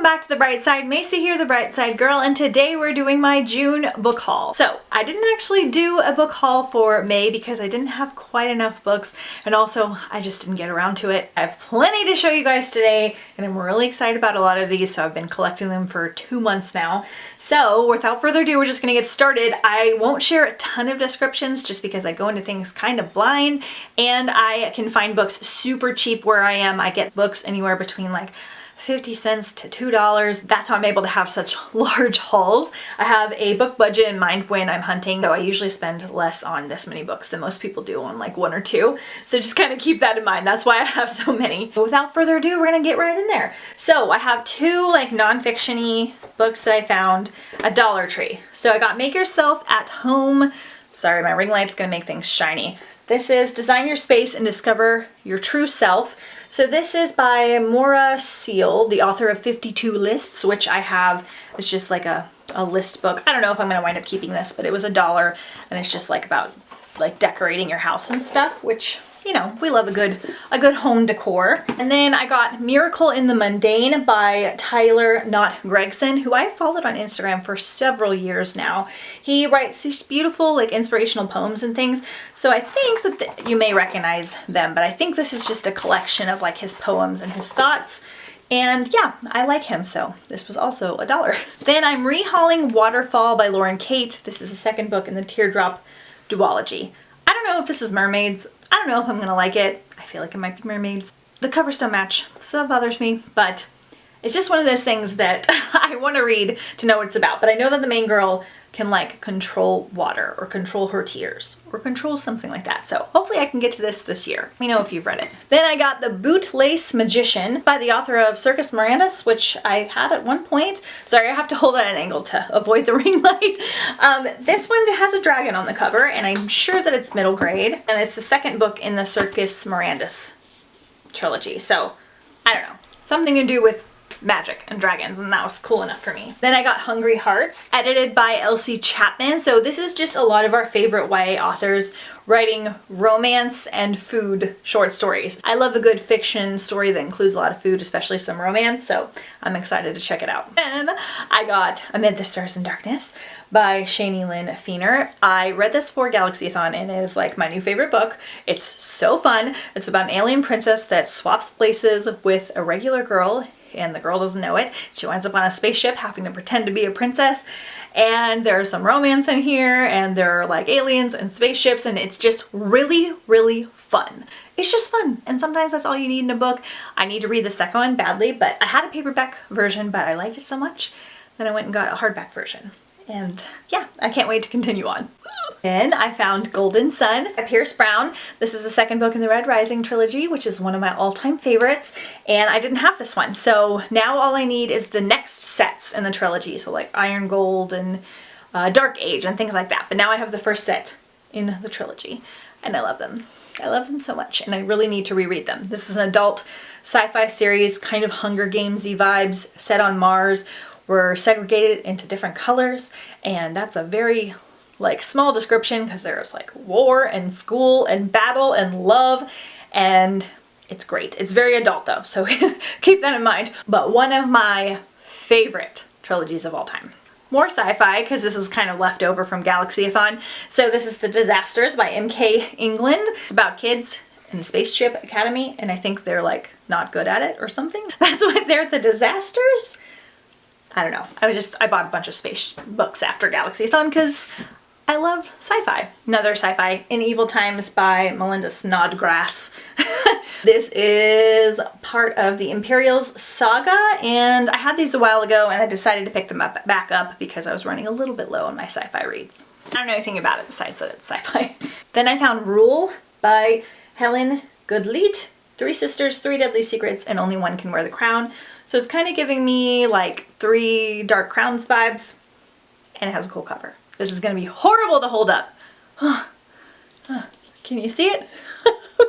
back to The Bright Side. Macy here, The Bright Side Girl, and today we're doing my June book haul. So I didn't actually do a book haul for May because I didn't have quite enough books, and also I just didn't get around to it. I have plenty to show you guys today, and I'm really excited about a lot of these, so I've been collecting them for 2 months now. So without further ado, we're just gonna get started. I won't share a ton of descriptions just because I go into things kind of blind, and I can find books super cheap where I am. I get books anywhere between like 50 cents to $2. That's how I'm able to have such large hauls. I have a book budget in mind when I'm hunting, so I usually spend less on this many books than most people do on like 1 or 2. So just kind of keep that in mind. That's why I have so many. But without further ado, we're gonna get right in there. So I have 2 like nonfiction-y books that I found at Dollar Tree. So I got Make Yourself at Home. Sorry, my ring light's gonna make things shiny. This is Design Your Space and Discover Your True Self. So this is by Maura Seal, the author of 52 Lists, which I have. It's just like a list book. I don't know if I'm gonna wind up keeping this, but it was $1, and it's just like about like decorating your house and stuff, which, you know, we love a good home decor. And then I got Miracle in the Mundane by Tyler Knott Gregson, who I followed on Instagram for several years now. He writes these beautiful like inspirational poems and things. So I think that you may recognize them, but I think this is just a collection of like his poems and his thoughts. And yeah, I like him, so this was also $1. Then I'm rehauling Waterfall by Lauren Kate. This is the second book in the Teardrop duology. I don't know if this is mermaids. I don't know if I'm gonna like it. I feel like it might be mermaids. The covers don't match, so that bothers me, but it's just one of those things that I want to read to know what it's about. But I know that the main girl can like control water or control her tears or control something like that. So hopefully I can get to this year. Let me know if you've read it. Then I got The Bootlace Magician by the author of Circus Mirandus, which I had at one point. Sorry, I have to hold it at an angle to avoid the ring light. This one has a dragon on the cover, and I'm sure that it's middle grade. And it's the second book in the Circus Mirandus trilogy. So I don't know, something to do with magic and dragons, and that was cool enough for me. Then I got Hungry Hearts, edited by Elsie Chapman. So this is just a lot of our favorite YA authors writing romance and food short stories. I love a good fiction story that includes a lot of food, especially some romance, so I'm excited to check it out. And I got Amid the Stars and Darkness by Shani Lynn Feener. I read this for Galaxy-a-thon and it is like my new favorite book. It's so fun. It's about an alien princess that swaps places with a regular girl, and the girl doesn't know it. She winds up on a spaceship having to pretend to be a princess, and there's some romance in here, and there are like aliens and spaceships, and it's just really, really fun. It's just fun, and sometimes that's all you need in a book. I need to read the second one badly, but I had a paperback version, but I liked it so much that I went and got a hardback version. And yeah, I can't wait to continue on. Then I found Golden Sun by Pierce Brown. This is the second book in the Red Rising trilogy, which is one of my all-time favorites, and I didn't have this one. So now all I need is the next sets in the trilogy, so like Iron Gold and Dark Age and things like that. But now I have the first set in the trilogy, and I love them. I love them so much, and I really need to reread them. This is an adult sci-fi series, kind of Hunger Games-y vibes, set on Mars. We're segregated into different colors, and that's a very like small description because there's like war and school and battle and love, and it's great. It's very adult though, so keep that in mind. But one of my favorite trilogies of all time. More sci-fi because this is kind of left over from Galaxy-a-thon. So this is The Disasters by M.K. England. It's about kids in the Spaceship Academy, and I think they're like not good at it or something. That's why they're the disasters. I don't know. I bought a bunch of space books after Galaxy-a-thon because I love sci-fi. Another sci-fi, In Evil Times by Melinda Snodgrass. This is part of the Imperials saga, and I had these a while ago and I decided to pick them back up because I was running a little bit low on my sci-fi reads. I don't know anything about it besides that it's sci-fi. Then I found Rule by Helen Goodleat. 3 sisters, 3 deadly secrets, and only one can wear the crown. So it's kind of giving me like 3 Dark Crowns vibes, and it has a cool cover. This is going to be horrible to hold up. Can you see it?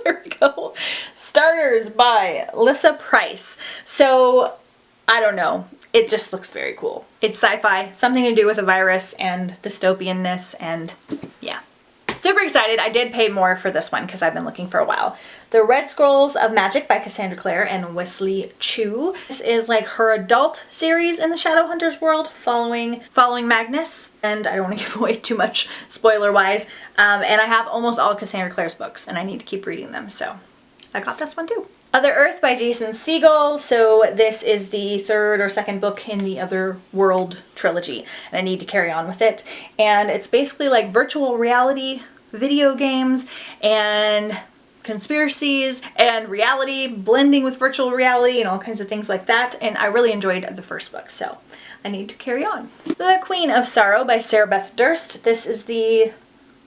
There we go. Starters by Lissa Price. So I don't know. It just looks very cool. It's sci-fi, something to do with a virus and dystopianness, and yeah. Super excited. I did pay more for this one because I've been looking for a while. The Red Scrolls of Magic by Cassandra Clare and Wesley Chu. This is like her adult series in the Shadowhunters world following Magnus. And I don't want to give away too much spoiler-wise. And I have almost all Cassandra Clare's books and I need to keep reading them, so I got this one too. Other Earth by Jason Segel. So this is the third or second book in the Other World trilogy and I need to carry on with it. And it's basically like virtual reality video games and conspiracies and reality blending with virtual reality and all kinds of things like that. And I really enjoyed the first book, so I need to carry on. The Queen of Sorrow by Sarah Beth Durst. This is the,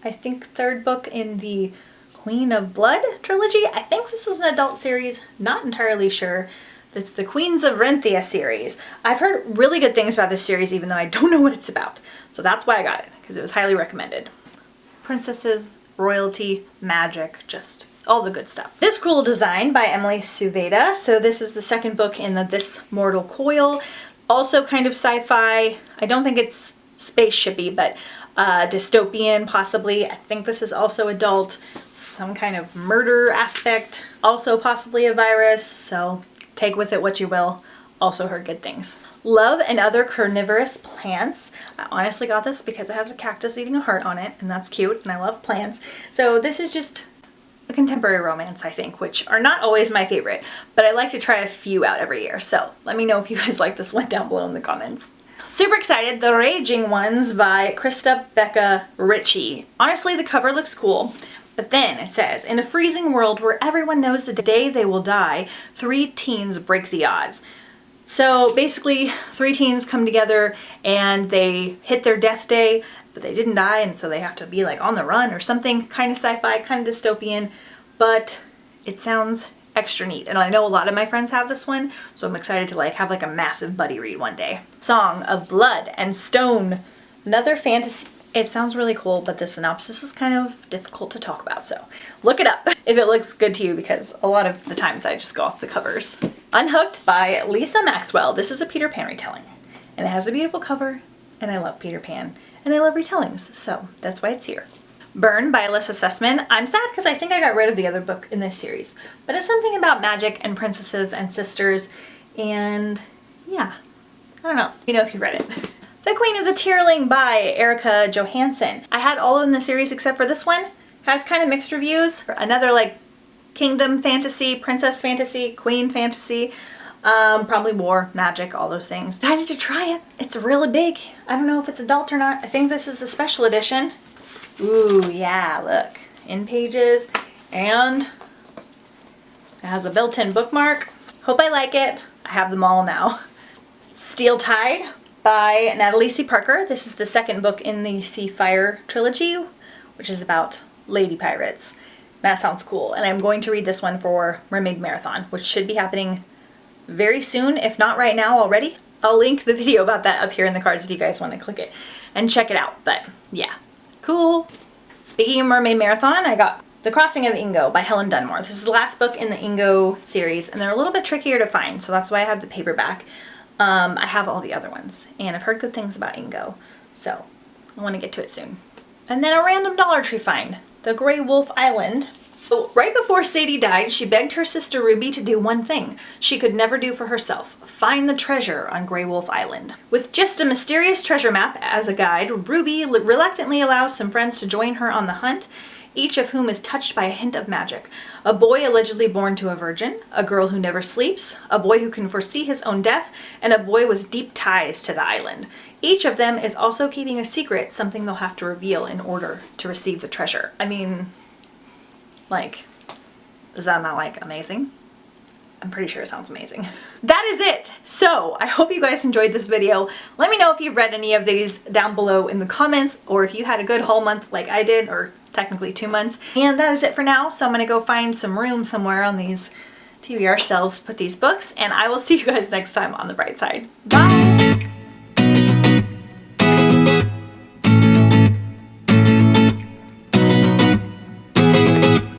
I think, third book in the Queen of Blood trilogy. I think this is an adult series, not entirely sure. It's the Queens of Renthia series. I've heard really good things about this series even though I don't know what it's about. So that's why I got it, because it was highly recommended. Princesses, royalty, magic, just all the good stuff. This Cruel Design by Emily Suveda. So this is the second book in the This Mortal Coil. Also kind of sci-fi. I don't think it's spaceshipy, but dystopian possibly. I think this is also adult. Some kind of murder aspect. Also possibly a virus, so take with it what you will. Also heard good things. Love and Other Carnivorous Plants. I honestly got this because it has a cactus eating a heart on it, and that's cute, and I love plants. So this is just a contemporary romance, I think, which are not always my favorite, but I like to try a few out every year. So let me know if you guys like this one down below in the comments. Super excited, The Raging Ones by Krista Becca Ritchie. Honestly, the cover looks cool. But then it says, in a freezing world where everyone knows the day they will die, 3 teens break the odds. So basically 3 teens come together and they hit their death day, but they didn't die, and so they have to be like on the run or something. Kind of sci-fi, kind of dystopian, but it sounds extra neat. And I know a lot of my friends have this one, so I'm excited to like have like a massive buddy read one day. Song of Blood and Stone, another fantasy. It sounds really cool, but the synopsis is kind of difficult to talk about, so look it up if it looks good to you, because a lot of the times I just go off the covers. Unhooked by Lisa Maxwell. This is a Peter Pan retelling, and it has a beautiful cover, and I love Peter Pan, and I love retellings, so that's why it's here. Burn by Alyssa Sussman. I'm sad because I think I got rid of the other book in this series, but it's something about magic and princesses and sisters, and yeah, I don't know. You know if you read it. The Queen of the Tierling by Erica Johansson. I had all of them in the series except for this one. Has kind of mixed reviews. Another like kingdom fantasy, princess fantasy, queen fantasy, probably war, magic, all those things. Decided to try it. It's really big. I don't know if it's adult or not. I think this is the special edition. Ooh, yeah, look. In pages, and it has a built-in bookmark. Hope I like it. I have them all now. Steel Tide by Natalie C. Parker. This is the second book in the SciFi trilogy, which is about lady pirates. That sounds cool. And I'm going to read this one for Mermaid Marathon, which should be happening very soon, if not right now already. I'll link the video about that up here in the cards if you guys want to click it and check it out. But yeah, cool. Speaking of Mermaid Marathon, I got The Crossing of Ingo by Helen Dunmore. This is the last book in the Ingo series, and they're a little bit trickier to find, so that's why I have the paperback. I have all the other ones, and I've heard good things about Ingo, so I want to get to it soon. And then a random Dollar Tree find, The Grey Wolf Island. So right before Sadie died, she begged her sister Ruby to do one thing she could never do for herself: find the treasure on Grey Wolf Island. With just a mysterious treasure map as a guide, Ruby reluctantly allows some friends to join her on the hunt, each of whom is touched by a hint of magic. A boy allegedly born to a virgin, a girl who never sleeps, a boy who can foresee his own death, and a boy with deep ties to the island. Each of them is also keeping a secret, something they'll have to reveal in order to receive the treasure. I mean, like, is that not like amazing? I'm pretty sure it sounds amazing. That is it. So I hope you guys enjoyed this video. Let me know if you've read any of these down below in the comments, or if you had a good haul month like I did, or technically 2 months. And that is it for now. So I'm gonna go find some room somewhere on these TBR shelves to put these books, and I will see you guys next time on the bright side. Bye.